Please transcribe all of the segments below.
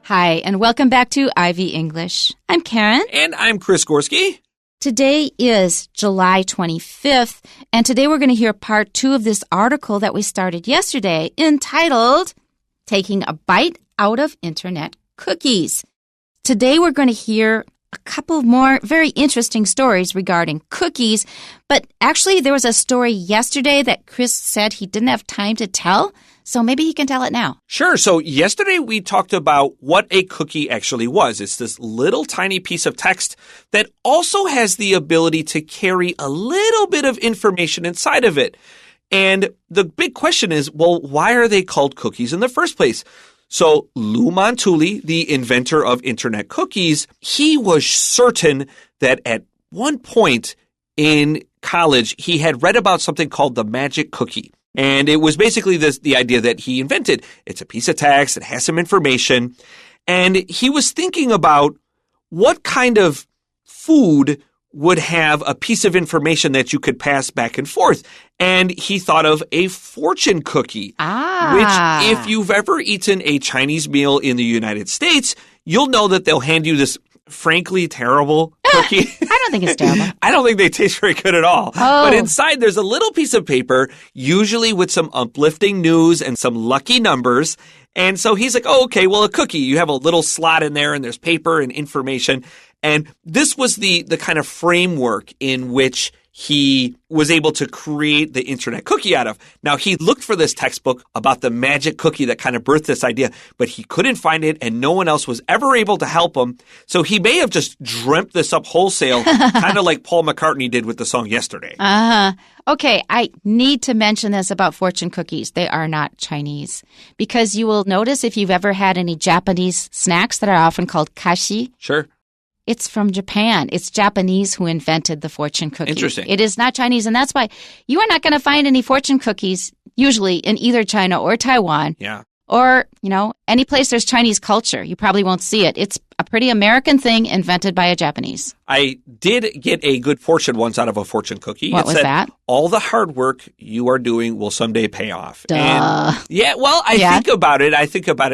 Hi, and welcome back to Ivy English. I'm Karen. And I'm Chris Gorski. Today is July 25th, and today we're going to hear part 2 of this article that we started yesterday entitled, Taking a Bite Out of Internet Cookies. Today we're going to hear a couple more very interesting stories regarding cookies, but actually there was a story yesterday that Chris said he didn't have time to tell, so maybe he can tell it now. Sure. So yesterday we talked about what a cookie actually was. It's this little tiny piece of text that also has the ability to carry a little bit of information inside of it. And the big question is, well, why are they called cookies in the first place? So Lou Montulli, the inventor of Internet cookies, he was certain that at one point in college, he had read about something called the magic cookie. And it was basically the idea that he invented. It's a piece of text, it has some information. And he was thinking about what kind of food would have a piece of information that you could pass back and forth. And he thought of a fortune cookie, which if you've ever eaten a Chinese meal in the United States, you'll know that they'll hand you this frankly terrible cookie. I don't think it's terrible. I don't think they taste very good at all. Oh. But inside there's a little piece of paper, usually with some uplifting news and some lucky numbers. And so he's like, oh, okay, well, a cookie. You have a little slot in there and there's paper and information. And this was the kind of framework in which he was able to create the Internet cookie out of. Now, he looked for this textbook about the magic cookie that kind of birthed this idea, but he couldn't find it and no one else was ever able to help him. So he may have just dreamt this up wholesale, kind of like Paul McCartney did with the song Yesterday. Okay, I need to mention this about fortune cookies. They are not Chinese. Because you will notice if you've ever had any Japanese snacks that are often called kashi. Sure. It's from Japan. It's Japanese who invented the fortune cookie. Interesting. It is not Chinese, and that's why you are not going to find any fortune cookies usually in either China or Taiwan. Yeah. Or, any place there's Chinese culture. You probably won't see it. It's a pretty American thing invented by a Japanese. I did get a good fortune once out of a fortune cookie. What was that? All the hard work you are doing will someday pay off. Duh. And I think about it.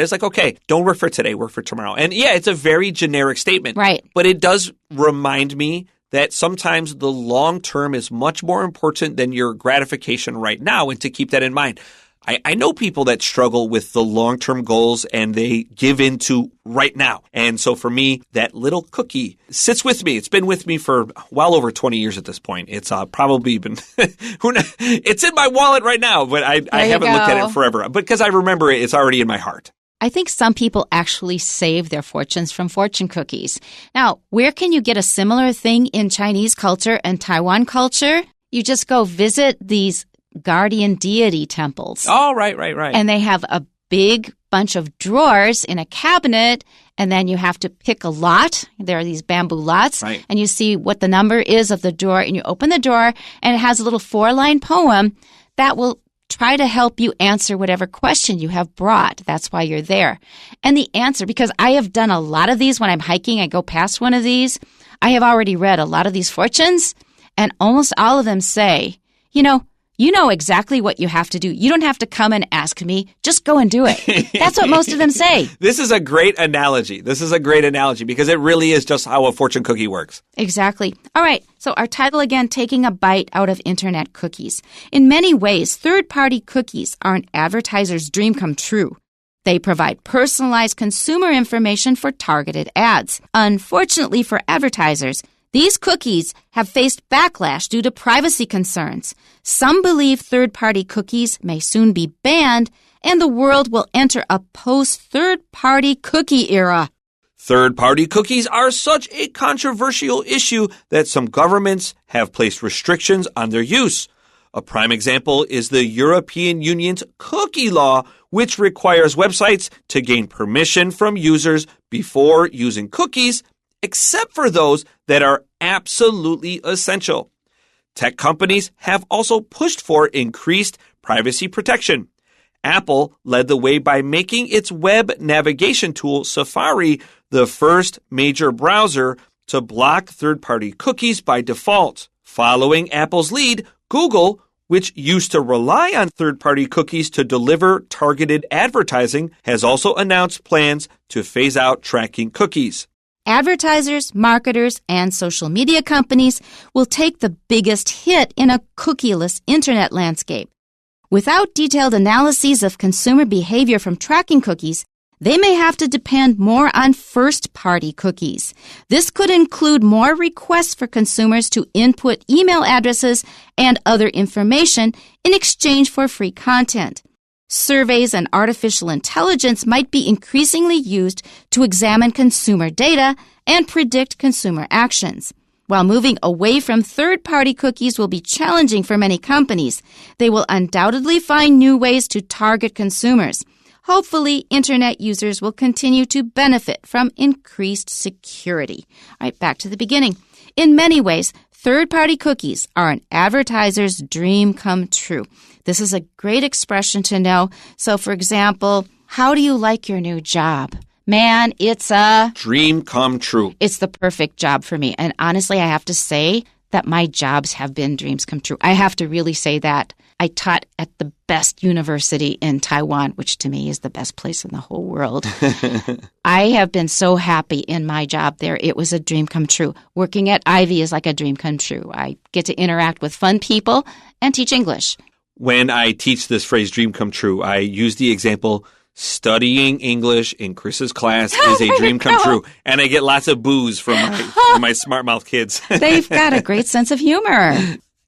It's like, okay, don't work for today, work for tomorrow. And yeah, it's a very generic statement. Right. But it does remind me that sometimes the long term is much more important than your gratification right now, and to keep that in mind. I know people that struggle with the long-term goals and they give in to right now. And so for me, that little cookie sits with me. It's been with me for well over 20 years at this point. It's probably been, it's in my wallet right now, but I haven't looked at it forever because I remember it's already in my heart. I think some people actually save their fortunes from fortune cookies. Now, where can you get a similar thing in Chinese culture and Taiwan culture? You just go visit these guardian deity temples. Oh, right. And they have a big bunch of drawers in a cabinet, and then you have to pick a lot. There are these bamboo lots, right. And you see what the number is of the drawer, and you open the drawer, and it has a little 4-line poem that will try to help you answer whatever question you have brought. That's why you're there. And the answer, because I have done a lot of these when I'm hiking, I go past one of these, I have already read a lot of these fortunes, and almost all of them say, you know exactly what you have to do. You don't have to come and ask me. Just go and do it. That's what most of them say. This is a great analogy. Because it really is just how a fortune cookie works. Exactly. All right. So our title again, Taking a Bite Out of Internet Cookies. In many ways, third-party cookies are an advertiser's dream come true. They provide personalized consumer information for targeted ads. Unfortunately for advertisers, these cookies have faced backlash due to privacy concerns. Some believe third-party cookies may soon be banned, and the world will enter a post-third-party cookie era. Third-party cookies are such a controversial issue that some governments have placed restrictions on their use. A prime example is the European Union's cookie law, which requires websites to gain permission from users before using cookies, except for those that are absolutely essential. Tech companies have also pushed for increased privacy protection. Apple led the way by making its web navigation tool Safari the first major browser to block third-party cookies by default. Following Apple's lead, Google, which used to rely on third-party cookies to deliver targeted advertising, has also announced plans to phase out tracking cookies. Advertisers, marketers, and social media companies will take the biggest hit in a cookieless internet landscape. Without detailed analyses of consumer behavior from tracking cookies, they may have to depend more on first-party cookies. This could include more requests for consumers to input email addresses and other information in exchange for free content. Surveys and artificial intelligence might be increasingly used to examine consumer data and predict consumer actions. While moving away from third-party cookies will be challenging for many companies, they will undoubtedly find new ways to target consumers. Hopefully, Internet users will continue to benefit from increased security. All right, back to the beginning. In many ways, third-party cookies are an advertiser's dream come true. This is a great expression to know. So, for example, how do you like your new job? Man, it's a dream come true. It's the perfect job for me. And honestly, I have to say that my jobs have been dreams come true. I have to really say that. I taught at the best university in Taiwan, which to me is the best place in the whole world. I have been so happy in my job there. It was a dream come true. Working at Ivy is like a dream come true. I get to interact with fun people and teach English. When I teach this phrase dream come true, I use the example studying English in Chris's class is a dream come true. And I get lots of boos from my smart mouth kids. They've got a great sense of humor.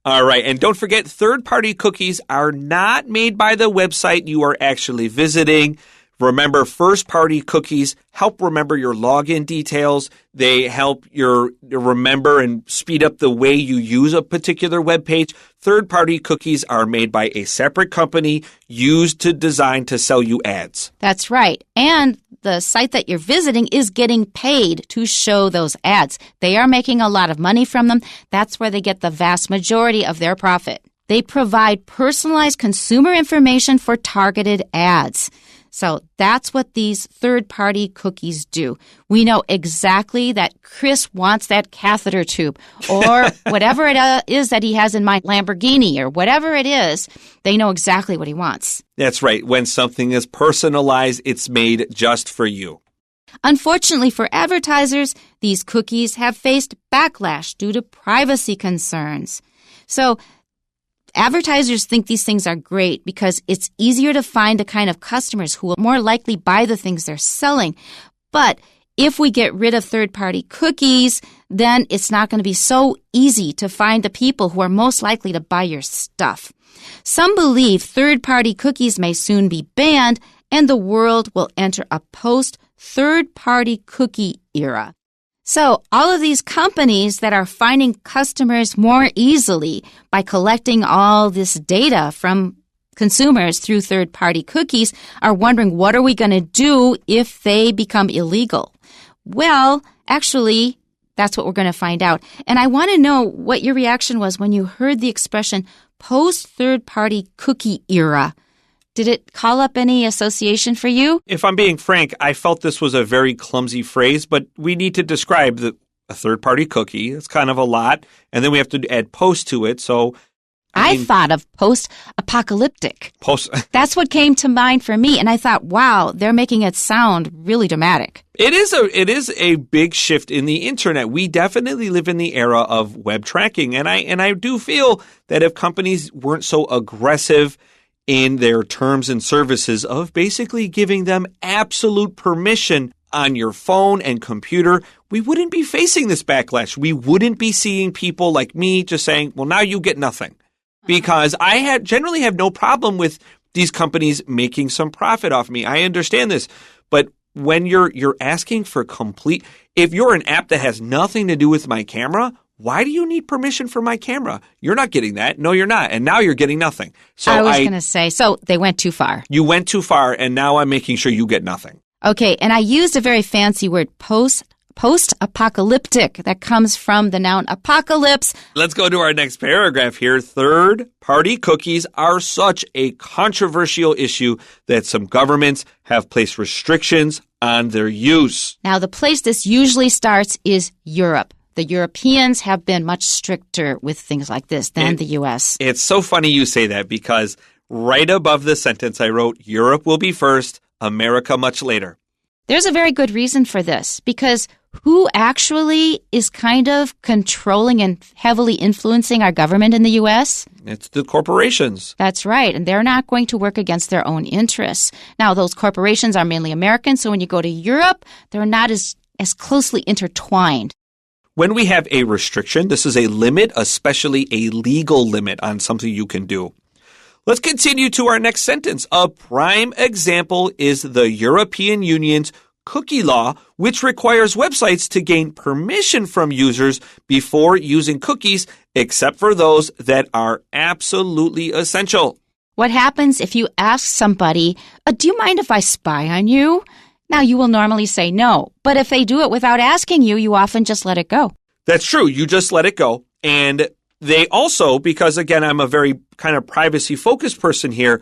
All right. And don't forget, third-party cookies are not made by the website you are actually visiting. Remember, first-party cookies help remember your login details. They help you remember and speed up the way you use a particular web page. Third-party cookies are made by a separate company used to design to sell you ads. That's right. And the site that you're visiting is getting paid to show those ads. They are making a lot of money from them. That's where they get the vast majority of their profit. They provide personalized consumer information for targeted ads. So that's what these third-party cookies do. We know exactly that Chris wants that catheter tube or whatever it is that he has in my Lamborghini or whatever it is, they know exactly what he wants. That's right. When something is personalized, it's made just for you. Unfortunately for advertisers, these cookies have faced backlash due to privacy concerns. So advertisers think these things are great because it's easier to find the kind of customers who will more likely buy the things they're selling. But if we get rid of third-party cookies, then it's not going to be so easy to find the people who are most likely to buy your stuff. Some believe third-party cookies may soon be banned and the world will enter a post-third-party cookie era. So all of these companies that are finding customers more easily by collecting all this data from consumers through third-party cookies are wondering, what are we going to do if they become illegal? Well, actually, that's what we're going to find out. And I want to know what your reaction was when you heard the expression post-third-party cookie era. Did it call up any association for you? If I'm being frank, I felt this was a very clumsy phrase, but we need to describe a third-party cookie. It's kind of a lot, and then we have to add post to it. So I thought of post-apocalyptic. That's what came to mind for me, and I thought, wow, they're making it sound really dramatic. It is a big shift in the internet. We definitely live in the era of web tracking, and I do feel that if companies weren't so aggressive in their terms and services of basically giving them absolute permission on your phone and computer, we wouldn't be facing this backlash. We wouldn't be seeing people like me just saying, well, now you get nothing. Because I generally have no problem with these companies making some profit off me. I understand this. But when you're asking for if you're an app that has nothing to do with my camera, why do you need permission for my camera? You're not getting that. No, you're not. And now you're getting nothing. So I was going to say, so they went too far. You went too far, and now I'm making sure you get nothing. Okay, and I used a very fancy word, post-apocalyptic. That comes from the noun apocalypse. Let's go to our next paragraph here. Third-party cookies are such a controversial issue that some governments have placed restrictions on their use. Now, the place this usually starts is Europe. The Europeans have been much stricter with things like this than the U.S. It's so funny you say that because right above the sentence I wrote, Europe will be first, America much later. There's a very good reason for this because who actually is kind of controlling and heavily influencing our government in the U.S.? It's the corporations. That's right, and they're not going to work against their own interests. Now, those corporations are mainly American, so when you go to Europe, they're not as closely intertwined. When we have a restriction, this is a limit, especially a legal limit on something you can do. Let's continue to our next sentence. A prime example is the European Union's cookie law, which requires websites to gain permission from users before using cookies, except for those that are absolutely essential. What happens if you ask somebody, do you mind if I spy on you? Now, you will normally say no, but if they do it without asking you, you often just let it go. That's true. You just let it go. And they also, because again, I'm a very kind of privacy-focused person here,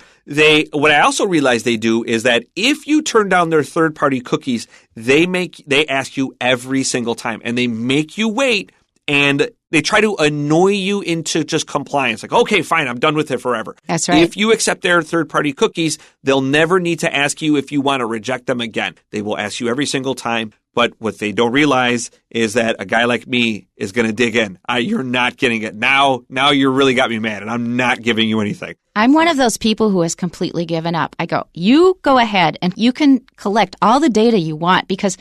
what I also realize they do is that if you turn down their third-party cookies, they ask you every single time, and they make you wait, and they try to annoy you into just compliance. Like, okay, fine, I'm done with it forever. That's right. If you accept their third-party cookies, they'll never need to ask you if you want to reject them again. They will ask you every single time. But what they don't realize is that a guy like me is going to dig in. You're not getting it. Now you really got me mad, and I'm not giving you anything. I'm one of those people who has completely given up. I go, you go ahead, and you can collect all the data you want because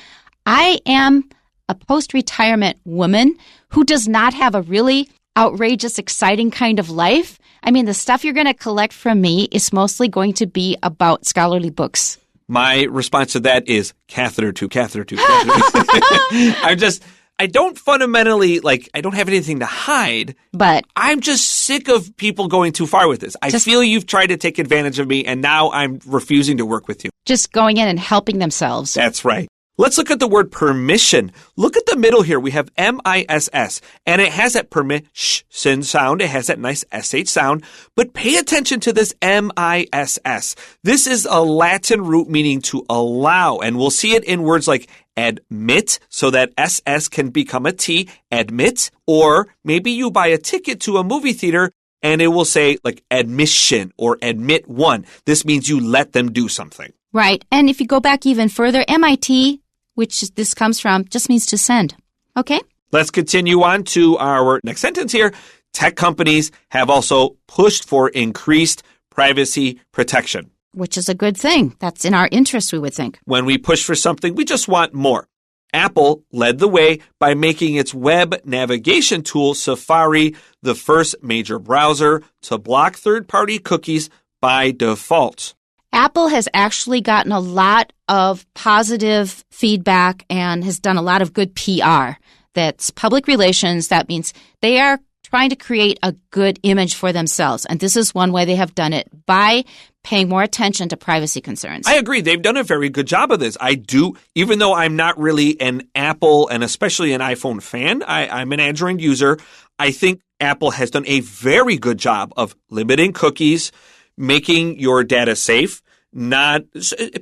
I am a post-retirement woman who does not have a really outrageous, exciting kind of life. I mean, the stuff you're going to collect from me is mostly going to be about scholarly books. My response to that is catheter to catheter to catheter to. I don't fundamentally, I don't have anything to hide, but I'm just sick of people going too far with this. I feel you've tried to take advantage of me, and now I'm refusing to work with you. Just going in and helping themselves. That's right. Let's look at the word permission. Look at the middle here. We have M-I-S-S, and it has that permission sound. It has that nice S-H sound, but pay attention to this M-I-S-S. This is a Latin root meaning to allow, and we'll see it in words like admit, so that S-S can become a T, admit, or maybe you buy a ticket to a movie theater and it will say admission or admit one. This means you let them do something. Right. And if you go back even further, MIT, which this comes from, just means to send. Okay? Let's continue on to our next sentence here. Tech companies have also pushed for increased privacy protection. Which is a good thing. That's in our interest, we would think. When we push for something, we just want more. Apple led the way by making its web navigation tool, Safari, the first major browser to block third-party cookies by default. Apple has actually gotten a lot of positive feedback and has done a lot of good PR. That's public relations. That means they are trying to create a good image for themselves. And this is one way they have done it, by paying more attention to privacy concerns. I agree. They've done a very good job of this. I do, even though I'm not really an Apple and especially an iPhone fan, I'm an Android user. I think Apple has done a very good job of limiting cookies, making your data safe. Not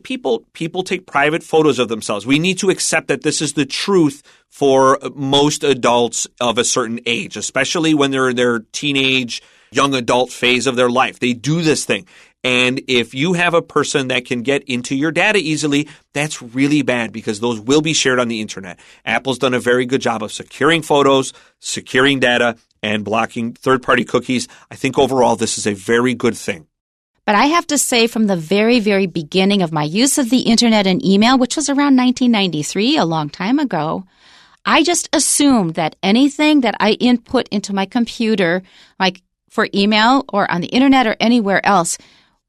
people take private photos of themselves. We need to accept that this is the truth for most adults of a certain age, especially when they're in their teenage, young adult phase of their life. They do this thing. And if you have a person that can get into your data easily, that's really bad because those will be shared on the internet. Apple's done a very good job of securing photos, securing data, and blocking third-party cookies. I think overall this is a very good thing. But I have to say, from the very, very beginning of my use of the internet and email, which was around 1993, a long time ago, I just assumed that anything that I input into my computer, like for email or on the internet or anywhere else,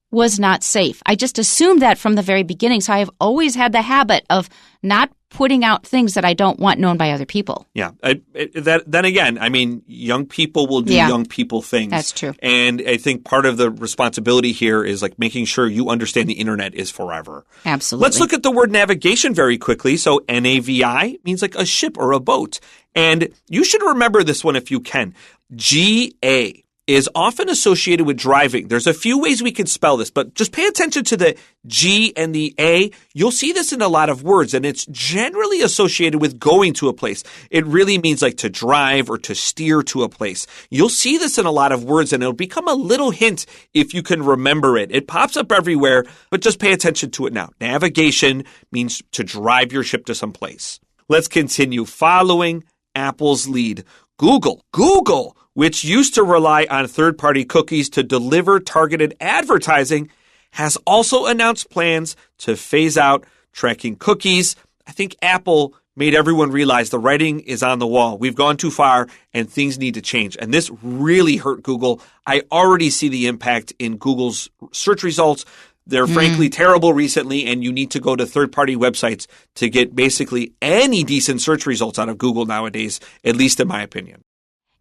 was not safe. I just assumed that from the very beginning. So I have always had the habit of not putting out things that I don't want known by other people. Yeah. Then again, I mean, young people will do young people things. That's true. And I think part of the responsibility here is making sure you understand the internet is forever. Absolutely. Let's look at the word navigation very quickly. So NAVI means like a ship or a boat. And you should remember this one if you can. GA is often associated with driving. There's a few ways we could spell this, but just pay attention to the G and the A. You'll see this in a lot of words, and it's generally associated with going to a place. It really means like to drive or to steer to a place. You'll see this in a lot of words, and it'll become a little hint if you can remember it. It pops up everywhere, but just pay attention to it now. Navigation means to drive your ship to some place. Let's continue. Following Apple's lead. Google, which used to rely on third-party cookies to deliver targeted advertising, has also announced plans to phase out tracking cookies. I think Apple made everyone realize the writing is on the wall. We've gone too far and things need to change. And this really hurt Google. I already see the impact in Google's search results. They're frankly terrible recently, and you need to go to third-party websites to get basically any decent search results out of Google nowadays, at least in my opinion.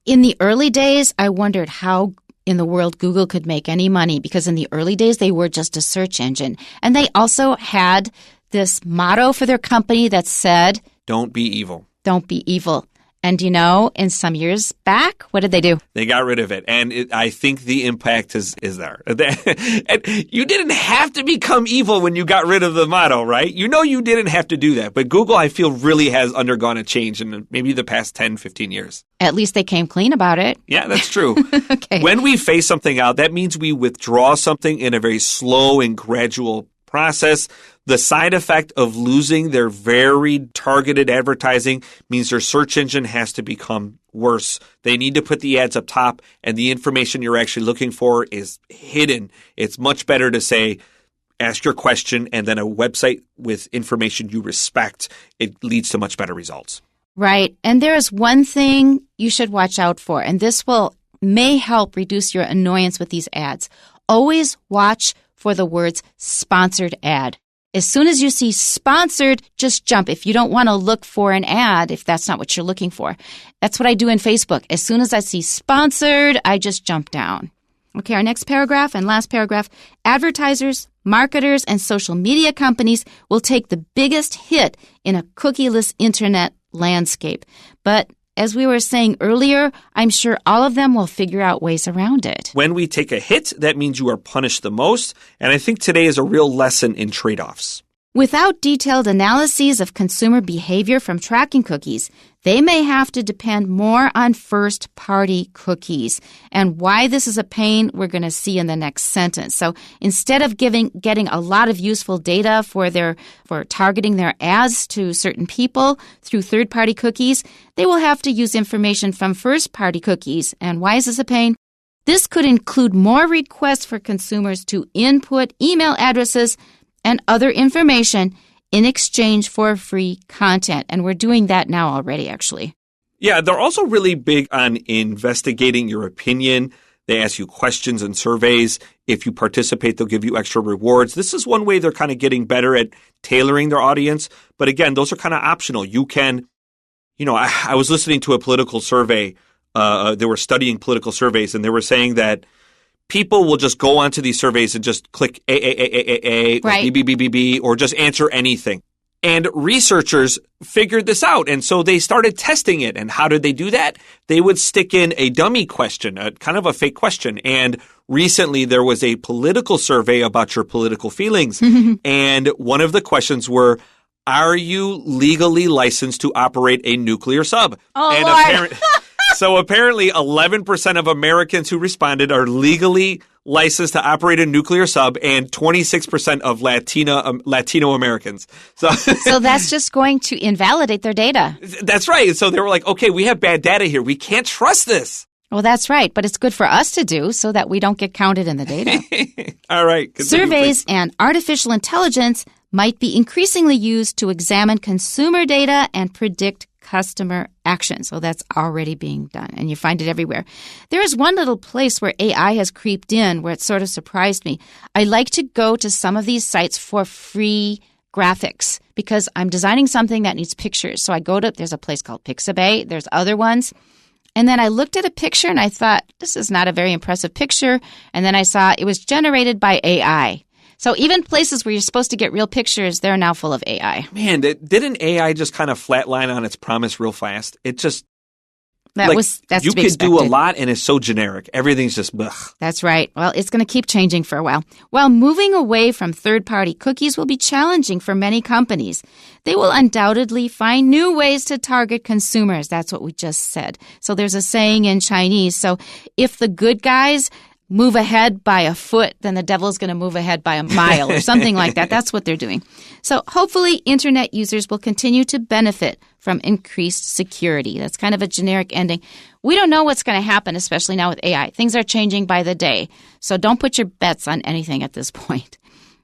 In the early days, I wondered how in the world Google could make any money, because in the early days, they were just a search engine. And they also had this motto for their company that said, "Don't be evil." Don't be evil. And you know, in some years back, what did they do? They got rid of it. And I think the impact is there. And you didn't have to become evil when you got rid of the motto, right? You know you didn't have to do that. But Google, I feel, really has undergone a change in maybe the past 10, 15 years. At least they came clean about it. Yeah, that's true. Okay. When we phase something out, that means we withdraw something in a very slow and gradual process. The side effect of losing their very targeted advertising means their search engine has to become worse. They need to put the ads up top, and the information you're actually looking for is hidden. It's much better to say, ask your question, and then a website with information you respect. It leads to much better results. Right. And there is one thing you should watch out for, and this may help reduce your annoyance with these ads. Always watch for the words sponsored ad. As soon as you see sponsored, just jump. If you don't want to look for an ad, if that's not what you're looking for. That's what I do in Facebook. As soon as I see sponsored, I just jump down. Okay, our next paragraph and last paragraph. Advertisers, marketers, and social media companies will take the biggest hit in a cookieless internet landscape. But as we were saying earlier, I'm sure all of them will figure out ways around it. When we take a hit, that means you are punished the most. And I think today is a real lesson in trade-offs. Without detailed analyses of consumer behavior from tracking cookies, they may have to depend more on first-party cookies. And why this is a pain, we're going to see in the next sentence. So instead of getting a lot of useful data for targeting their ads to certain people through third-party cookies, they will have to use information from first-party cookies. And why is this a pain? This could include more requests for consumers to input email addresses and other information in exchange for free content. And we're doing that now already, actually. Yeah, they're also really big on investigating your opinion. They ask you questions and surveys. If you participate, they'll give you extra rewards. This is one way they're kind of getting better at tailoring their audience. But again, those are kind of optional. You can, I was listening to a political survey. They were studying political surveys, and they were saying that people will just go onto these surveys and just click A, right, or B, or just answer anything. And researchers figured this out, and so they started testing it. And how did they do that? They would stick in a dummy question, kind of a fake question. And recently there was a political survey about your political feelings. And one of the questions were, are you legally licensed to operate a nuclear sub? Oh, and So apparently 11% of Americans who responded are legally licensed to operate a nuclear sub, and 26% of Latino Americans. So that's just going to invalidate their data. That's right. So they were like, okay, we have bad data here. We can't trust this. Well, that's right. But it's good for us to do so that we don't get counted in the data. All right. Surveys and artificial intelligence might be increasingly used to examine consumer data and predict customer action. So that's already being done, and you find it everywhere. There is one little place where AI has creeped in where it sort of surprised me. I like to go to some of these sites for free graphics because I'm designing something that needs pictures. So there's a place called Pixabay. There's other ones. And then I looked at a picture and I thought, this is not a very impressive picture. And then I saw it was generated by AI. So even places where you're supposed to get real pictures, they're now full of AI. Man, didn't AI just kind of flatline on its promise real fast? That's you to be could expected. do a lot, and it's so generic. Everything's just blech. That's right. Well, it's going to keep changing for a while. While moving away from third-party cookies will be challenging for many companies, they will undoubtedly find new ways to target consumers. That's what we just said. So there's a saying in Chinese. So if the good guys move ahead by a foot, then the devil's going to move ahead by a mile or something like that. That's what they're doing. So hopefully internet users will continue to benefit from increased security. That's kind of a generic ending. We don't know what's going to happen, especially now with AI. Things are changing by the day. So don't put your bets on anything at this point.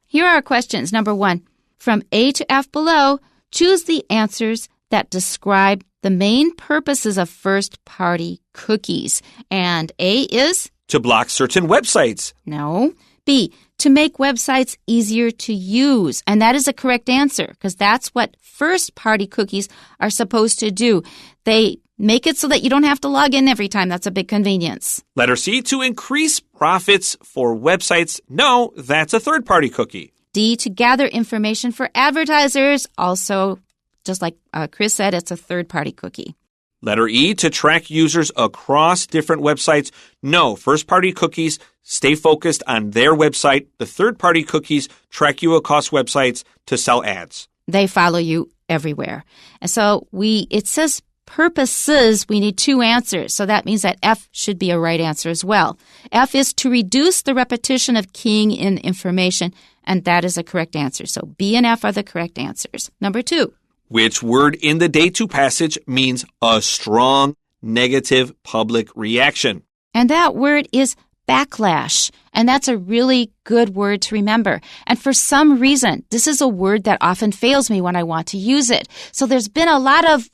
Here are our questions. Number 1, from A to F below, choose the answers that describe the main purposes of first-party cookies. And A is? To block certain websites. No. B, to make websites easier to use. And that is a correct answer because that's what first-party cookies are supposed to do. They make it so that you don't have to log in every time. That's a big convenience. Letter C, to increase profits for websites. No, that's a third-party cookie. D, to gather information for advertisers. Also, just like Chris said, it's a third-party cookie. Letter E, to track users across different websites. No, first-party cookies stay focused on their website. The third-party cookies track you across websites to sell ads. They follow you everywhere. And so it says purposes, we need 2 answers. So that means that F should be a right answer as well. F is to reduce the repetition of keying in information, and that is a correct answer. So B and F are the correct answers. Number 2. Which word in the day 2 passage means a strong negative public reaction? And that word is backlash. And that's a really good word to remember. And for some reason, this is a word that often fails me when I want to use it. So there's been a lot of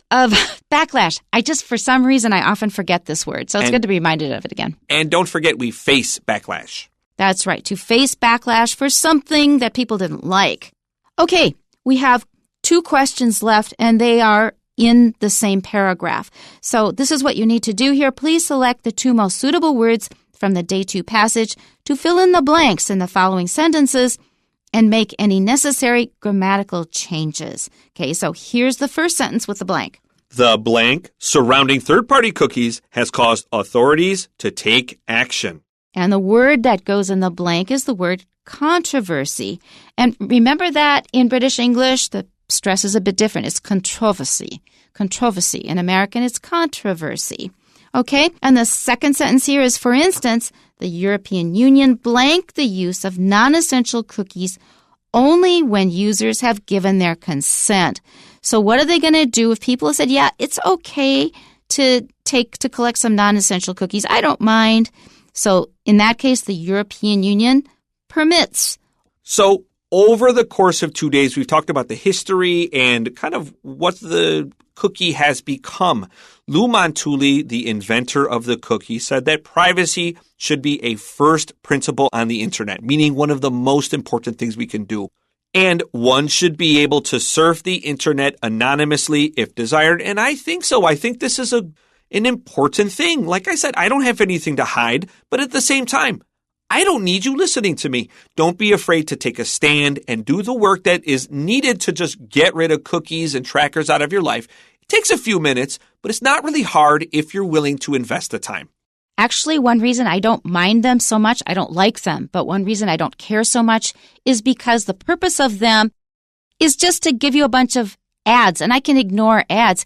backlash. For some reason, I often forget this word. So it's good to be reminded of it again. And don't forget, we face backlash. That's right. To face backlash for something that people didn't like. Okay, we have 2 questions left, and they are in the same paragraph. So this is what you need to do here. Please select the 2 most suitable words from the Day 2 passage to fill in the blanks in the following sentences and make any necessary grammatical changes. Okay, so here's the first sentence with the blank. The blank surrounding third-party cookies has caused authorities to take action. And the word that goes in the blank is the word controversy. And remember that in British English, the stress is a bit different. It's controversy. Controversy. In American, it's controversy. Okay? And the second sentence here is, for instance, the European Union blank the use of non-essential cookies only when users have given their consent. So what are they going to do if people have said, yeah, it's okay to collect some non-essential cookies? I don't mind. So in that case, the European Union permits. So over the course of 2 days, we've talked about the history and kind of what the cookie has become. Lou Montulli, the inventor of the cookie, said that privacy should be a first principle on the internet, meaning one of the most important things we can do. And one should be able to surf the internet anonymously if desired. And I think so. I think this is an important thing. Like I said, I don't have anything to hide, but at the same time, I don't need you listening to me. Don't be afraid to take a stand and do the work that is needed to just get rid of cookies and trackers out of your life. It takes a few minutes, but it's not really hard if you're willing to invest the time. Actually, one reason I don't mind them so much, I don't like them, but one reason I don't care so much is because the purpose of them is just to give you a bunch of ads, and I can ignore ads.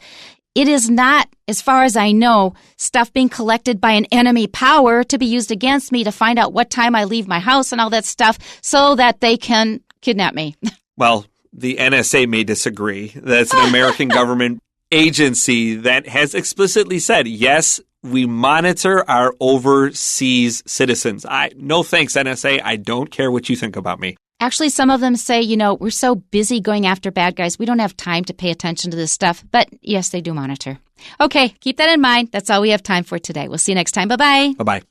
It is not, as far as I know, stuff being collected by an enemy power to be used against me to find out what time I leave my house and all that stuff so that they can kidnap me. Well, the NSA may disagree. That's an American government agency that has explicitly said, yes, we monitor our overseas citizens. No thanks, NSA. I don't care what you think about me. Actually, some of them say, we're so busy going after bad guys, we don't have time to pay attention to this stuff. But yes, they do monitor. Okay, keep that in mind. That's all we have time for today. We'll see you next time. Bye-bye. Bye-bye.